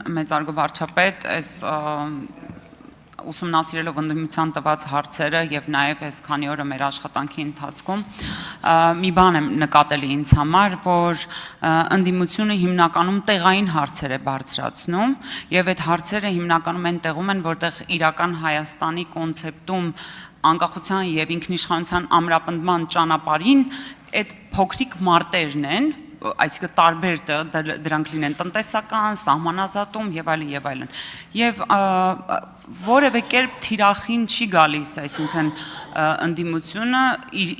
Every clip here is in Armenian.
մեծարգո վարչապետ, այս ուսումնասիրելով ընդդիմության տված հարցերը եւ նաեւ այս քանի օրը մեր աշխատանքի ընթացքում մի բան եմ նկատել ինձ համար, որ ընդդիմությունը հիմնականում տեղային հարցեր է բարձրացնում եւ այդ հարցերը հիմնականում այն տեղում են, որտեղ իրական Հայաստանի կոնցեպտում անկախության եւ ինքնիշխանության ամրապնդման ճանապարհին այդ փոքրիկ մարտերն են, այսինքն տարբեր դրանք լինեն տնտեսական, սահմանազատում եւ այլն եւ այլն։ Եվ որևէ կերպ թիրախին չի գալիս, այսինքն ընդդիմությունը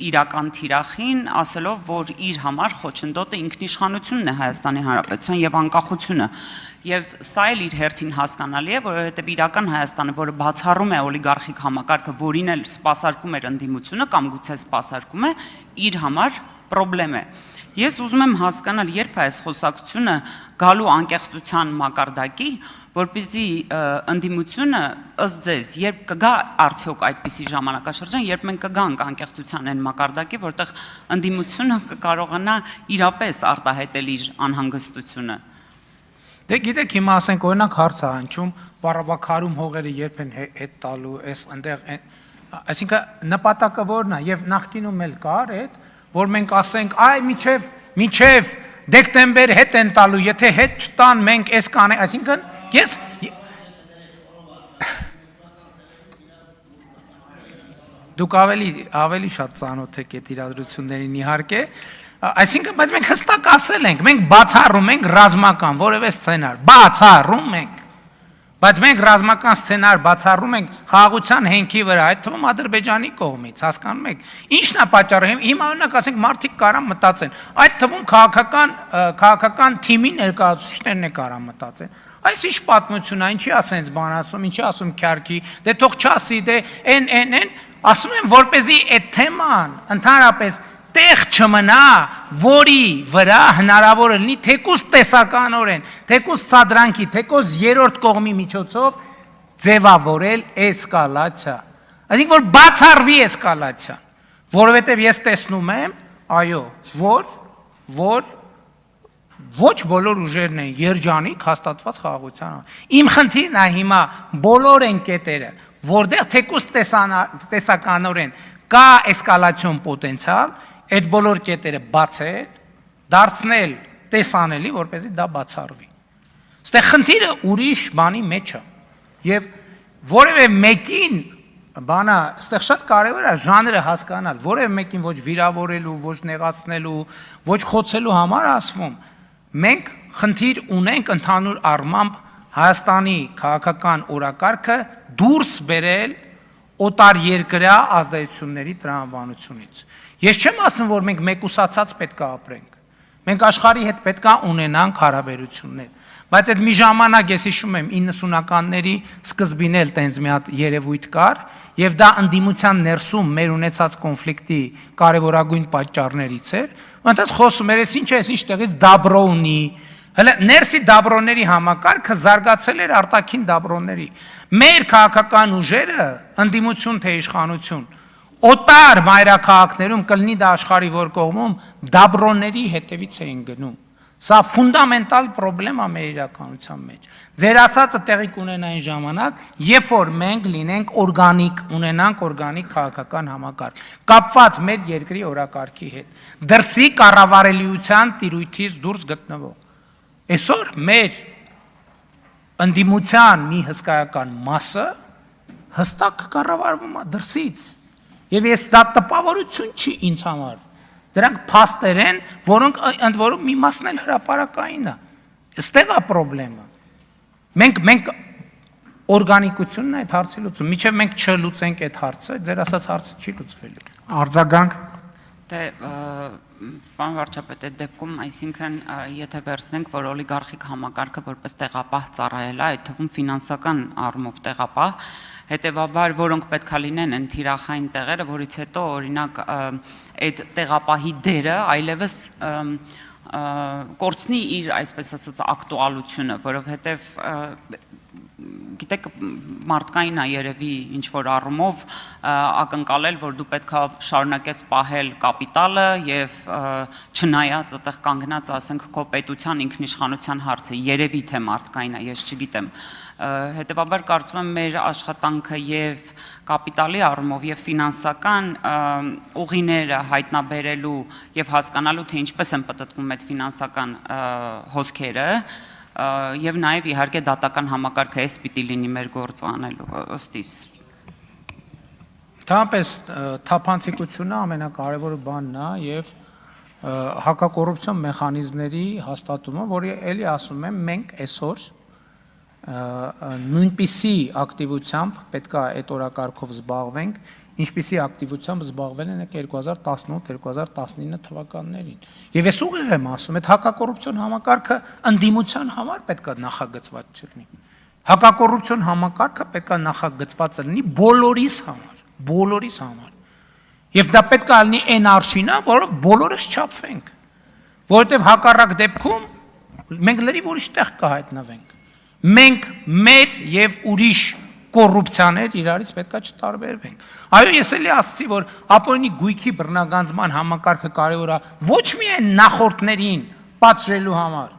իրական թիրախին, ասելով, որ իր համար խոչընդոտը ինքնիշխանությունն է Հայաստանի Հանրապետության եւ անկախությունը։ Եվ սա էլ իր հերթին հասկանալի է, որովհետեւ իրական Հայաստանը, որը բացառում է օլիգարխիկ համակարգը, որին էլ սպասարկում էր ընդդիմությունը կամ գուցե սպասարկում է, իր համար խնդրեմ է։ Ես ուզում եմ հասկանալ, երբ է այս խոսակցությունը գալու անկեղծության մակարդակի, որպեսզի ընդդիմությունը ըստ ձեզ, երբ կգա արդյոք այդպիսի ժամանակաշրջան, երբ մենք կգանք անկեղծության այն մակարդակի, որտեղ ընդդիմությունը կկարողանա իրապես արտահայտել իր անհանգստությունը։ Դե գիտեք, հիմա ասենք օրինակ հարց է հնչում, Ղարաբաղում հողերը երբ են հետ տալու, այսինքն նպատակը որն է, եւ նախկինում էլ կար այդ, որ մենք ասենք, այ միջև դեկտեմբեր հետ են տալու, եթե հետ չտան, մենք այս կանենք, այսինքն ես դուք ավելի շատ ծանոթ եք այդ իրադրություններին իհարկե, այսինքն բայց մենք հստակ ասել ենք, մենք բացառում ենք ռազմական որևէ սցենար, բացառում ենք, բայց մենք ռազմական սցենար բացառում ենք խաղաղության հենքի վրա, այդ թվում Ադրբեջանի կողմից, հասկանում եք, ինչն է պատճառը, հիմա օրինակ ասենք մարդիկ կարան մտածեն, այդ թվում քաղաքական թիմի ներկայացուցիչներն է կարան մտածեն, այս ինչ պատմություն է, ինչի ասենց բան ասում, ինչի ասում քյարքի, դե թող չասի, դե են, ասում եմ, որպեսզի այդ թեման ընդհանրապես տեղ չմնա, որի վրա հնարավոր է լինի թեկուզ տեսականորեն, թեկուզ սադրանքի, թեկուզ երրորդ կողմի միջոցով ձևավորել էսկալացիա։ Այսինքն որ բացառվի էսկալացիան, որովհետև ես տեսնում եմ, այո, որ ոչ բոլոր ուժերն են երջանիկ հաստատված խաղաղության։ Իմ խնդիրն է հիմա բոլոր են կետերը, որտեղ թեկուզ տեսականորեն կա էսկալացիոն պոտենցիալ, այդ բոլոր կետերը բացել, դարձնել տեսանելի, որպեսզի դա բացառվի։ Ստեղ խնդիրը ուրիշ բանի մեջ է։ Եվ որևէ մեկին բանը, ստեղ շատ կարևոր է ժանրը հասկանալ, որևէ մեկին ոչ վիրավորելու, ոչ նեղացնելու, ոչ խոցելու համար ասվում։ Մենք խնդիր ունենք ընդհանուր առմամբ Հայաստանի քաղաքական օրակարգը դուրս բերել օտար երկրյա ազդեցությունների տրամաբանությունից։ Ես չեմ ասում, որ մենք մեկուսացած պետք է ապրենք։ Մենք աշխարհի հետ պետք է ունենանք հարաբերություններ։ Բայց այդ մի ժամանակ ես հիշում եմ 90-ականների սկզբին էլ տենց մի հատ երևույթ կար, եւ դա ընդդիմության ներսում մեր ունեցած կոնֆլիկտի կարևորագույն պատճառներից էր։ Այնտեղ խոսում էր, ինչ է, ինչ տեղից դաբրո ունի։ Հələ ներսի դաբրոների համակարգը զարգացել էր արտաքին դաբրոների։ Մեր քաղաքական ուժերը ընդդիմություն թե իշխանություն օտար մայրաքաղաքներում կլինի դա աշխարհի որ կողմում դաբրոների հետևից էին գնում։ Սա ֆունդամենտալ խնդրեմ է մեր իրականության մեջ։ Ձեր ասածը տեղի կունենա այն ժամանակ, երբ որ մենք լինենք ունենանք օրգանիկ քաղաքական համակարգ, կապված մեր երկրի օրակարգի հետ, դրսի կառավարելիության տիրույթից դուրս գտնվող։ Այսօր մեր ընդդիմության մի հսկայական մասը հստակ կառավարվում է դրսից։ Եվ ես դա տպավորություն չի ինձ համար։ Դրանք փաստեր են, որոնք ընդ որում մի մասն էլ հրապարակային է։ Այստեղ է խնդրեմը։ Մենք օրգանիկությունն է այդ հարցի լուծում։ Մինչև մենք չլուծենք այդ հարցը, ձեր ասած հարցը չի լուծվելու։ Արձագանք։ Դե պարոն վարչապետ, այդ դեպքում, այսինքն, եթե վերցնենք, որ օլիգարխիկ համակարգը որպես տեղապահ ծառայել է, այդ թվում ֆինանսական առումով տեղապահ, հետևաբար որոնք պետք է լինեն այն թիրախային տեղերը, որից հետո օրինակ այդ տեղապահի դերը այլևս կորցնի իր, այսպես ասած, ակտուալությունը, որովհետև գիտեք մարդկային է երևի ինչ որ առումով ակնկալել, որ դու պետքա շարունակես պահել կապիտալը եւ չնայած այդտեղ կանգնած, ասենք, քո պետության ինքնիշխանության հարցը երևի թե մարդկային է, ես չգիտեմ։ Հետևաբար կարծում եմ մեր աշխատանքը եւ կապիտալի առումով եւ ֆինանսական ուղիները հայտնաբերելու եւ հասկանալու թե ինչպես են պատտվում այդ ֆինանսական հոսքերը եւ նաեւ իհարկե դատական համակարգը էս պիտի լինի մեր գործը անելու ըստիս։ Դրանպես թափանցիկությունը ամենակարևոր բանն է եւ հակակոռուպցիոն մեխանիզմների հաստատումը, որի էլի ասում եմ մենք այսօր նույնպիսի ակտիվությամբ պետք է այդ օրակարգով զբաղվենք, ինչպիսի ակտիվությամբ զբաղվել են 2018-2019 թվականներին։ Եվ ես ուղիղ եմ ասում, այդ հակակոռուպցիոն համակարգը ընդդիմության համար պետք է նախագծված չլինի։ Հակակոռուպցիոն համակարգը պետք է նախագծված լինի բոլորիս համար։ Եվ դա պետք է լինի այն արժինը, որով բոլորս չափվենք։ Որովհետև հակառակ դեպքում մենք լրիվ ուրիշ տեղ կհայտնվենք։ Մենք մեր եւ ուրիշ կոռուպցիաներ իրարից պետքա չտարբերվենք։ Այո, ես էլի ասացի, որ ապօրինի գույքի բռնագանձման համակարգը կարևոր է ոչ միայն նախորդներին պատժելու համար,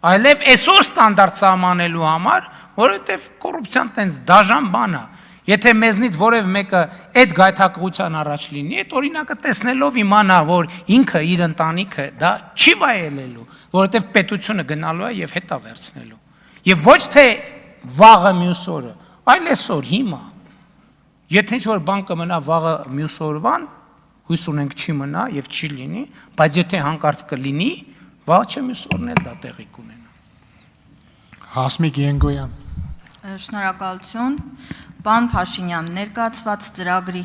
այլև այսօր ստանդարտ սահմանելու համար, որովհետև կոռուպցիան տենց դաժան բան է։ Եթե մեզնից որևէ մեկը այդ գայթակղության առաջ լինի, այդ օրինակը տեսնելով իմանա, որ ինքը իր ընտանիքը դա չի վայելելու, որովհետև պետությունը գնալու է եւ հետա վերցնելու։ Եվ ոչ թե վաղը մյուս օրը, այլ այսօր հիմա։ Եթե ինչ-որ բան կմնա վաղը մյուս օրվան, հույս ունենք չի մնա եւ չի լինի, բայց եթե հանկարծ կլինի, վաղը մյուս օրն էլ դա տեղի կունենա։ Հասմիկ Ենգոյան։ Շնորհակալություն։ Պարոն Փաշինյան, ներկայացված ծրագրի